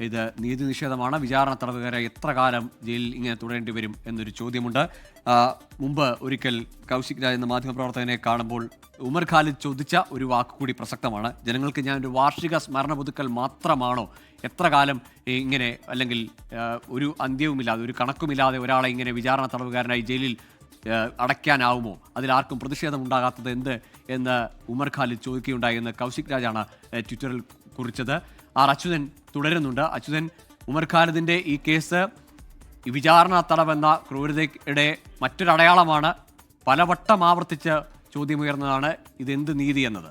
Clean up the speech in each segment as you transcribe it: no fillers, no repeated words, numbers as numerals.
ഇത് നീതി നിഷേധമാണ്. വിചാരണ തടവുകാരെ എത്ര കാലം ജയിലിൽ ഇങ്ങനെ തുടരേണ്ടി വരും എന്നൊരു ചോദ്യമുണ്ട്. മുമ്പ് ഒരിക്കൽ കൗശിക് രാജ് എന്ന മാധ്യമപ്രവർത്തകനെ കാണുമ്പോൾ ഉമർ ഖാലിദ് ചോദിച്ച ഒരു വാക്കുകൂടി പ്രസക്തമാണ്. ജനങ്ങൾക്ക് ഞാൻ ഒരു വാർഷിക സ്മരണ പുതുക്കൽ മാത്രമാണോ, എത്ര കാലം ഇങ്ങനെ, അല്ലെങ്കിൽ ഒരു അന്ത്യവുമില്ലാതെ ഒരു കണക്കുമില്ലാതെ ഒരാളെ ഇങ്ങനെ വിചാരണ തടവുകാരനായി ജയിലിൽ അടയ്ക്കാനാവുമോ, അതിലാർക്കും പ്രതിഷേധം ഉണ്ടാകാത്തത് എന്ത് എന്ന് ഉമർ ഖാലിദ് ചോദിക്കുകയുണ്ടായി എന്ന് കൗശിക് രാജാണ് ട്വിറ്ററിൽ കുറിച്ചത്. അച്യുതൻ തുടരുന്നുണ്ട്. അച്യുതൻ, ഉമർ ഖാലിദിൻ്റെ ഈ കേസ് വിചാരണ തടവെന്ന ക്രൂരതയുടെ മറ്റൊരടയാളമാണ്. പലവട്ടം ആവർത്തിച്ച് ചോദ്യമുയർന്നതാണ് ഇതെന്ത് നീതി എന്നത്.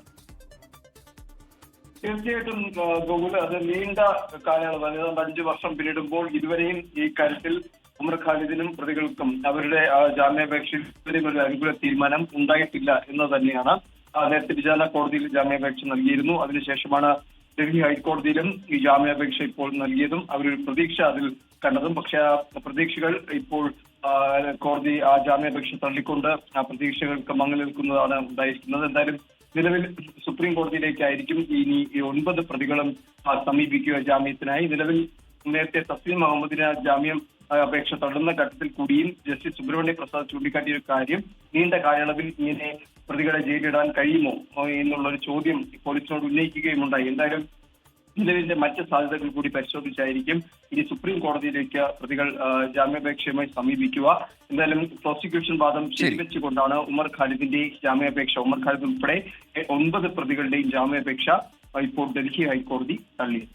തീർച്ചയായിട്ടും ഗോകുൽ, അത് നീണ്ട കാലയളവ്, അതായത് 5 വർഷം പിന്നിടുമ്പോൾ ഇതുവരെയും ഈ കാര്യത്തിൽ ഉമർ ഖാലിദിനും പ്രതികൾക്കും അവരുടെ ജാമ്യാപേക്ഷയിൽ ഇതുവരെയും ഒരു അനുകൂല തീരുമാനം ഉണ്ടായിട്ടില്ല എന്ന് തന്നെയാണ്. നേരത്തെ വിചാരണ കോടതിയിൽ ജാമ്യാപേക്ഷ നൽകിയിരുന്നു. അതിനുശേഷമാണ് ഡൽഹി ഹൈക്കോടതിയിലും ഈ ജാമ്യാപേക്ഷ ഇപ്പോൾ നൽകിയതും അവരൊരു പ്രതീക്ഷ അതിൽ കണ്ടതും. പക്ഷെ ആ പ്രതീക്ഷകൾ ഇപ്പോൾ കോടതി ആ ജാമ്യാപേക്ഷ തള്ളിക്കൊണ്ട് ആ പ്രതീക്ഷകൾക്ക് മങ്ങൽ നിൽക്കുന്നതാണ് ഉണ്ടായിരിക്കുന്നത്. എന്തായാലും നിലവിൽ സുപ്രീം കോടതിയിലേക്കായിരിക്കും ഇനി ഈ 9 പ്രതികളും സമീപിക്കുക ജാമ്യത്തിനായി. നിലവിൽ നേരത്തെ തസ്ലീം അഹമ്മദിന് ജാമ്യം അപേക്ഷ തള്ളുന്ന ഘട്ടത്തിൽ കൂടിയും ജസ്റ്റിസ് സുബ്രഹ്മണ്യ പ്രസാദ് ചൂണ്ടിക്കാട്ടിയ ഒരു കാര്യം, നീണ്ട കാലയളവിൽ ഇങ്ങനെ പ്രതികളെ ജയിലിടാൻ കഴിയുമോ എന്നുള്ളൊരു ചോദ്യം പോലീസിനോട് ഉന്നയിക്കുകയുമുണ്ടായി. എന്തായാലും നിലവിലെ മറ്റ് സാധ്യതകൾ കൂടി പരിശോധിച്ചായിരിക്കും ഇനി സുപ്രീം കോടതിയിലേക്ക് പ്രതികൾ ജാമ്യാപേക്ഷയുമായി സമീപിക്കുക. എന്തായാലും പ്രോസിക്യൂഷൻ വാദം ശരിവെച്ചുകൊണ്ടാണ് ഉമർ ഖാലിദിന്റെ ജാമ്യാപേക്ഷ, ഉമർ ഖാലിദ് ഉൾപ്പെടെ 9 പ്രതികളുടെയും ജാമ്യാപേക്ഷ ഇപ്പോൾ ഡൽഹി ഹൈക്കോടതി തള്ളിയത്.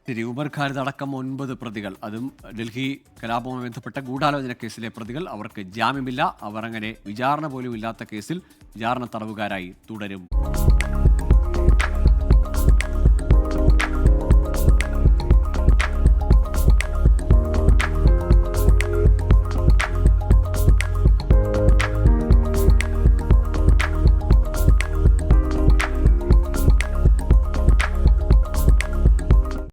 ശരി, ഉമർ ഖാലിദ് അടക്കം 9 പ്രതികൾ, അതും ഡൽഹി കലാപവുമായി ബന്ധപ്പെട്ട ഗൂഢാലോചന കേസിലെ പ്രതികൾ, അവർക്ക് ജാമ്യമില്ല. അവർ അങ്ങനെ വിചാരണ പോലും ഇല്ലാത്ത കേസിൽ വിചാരണ തടവുകാരായി തുടരും.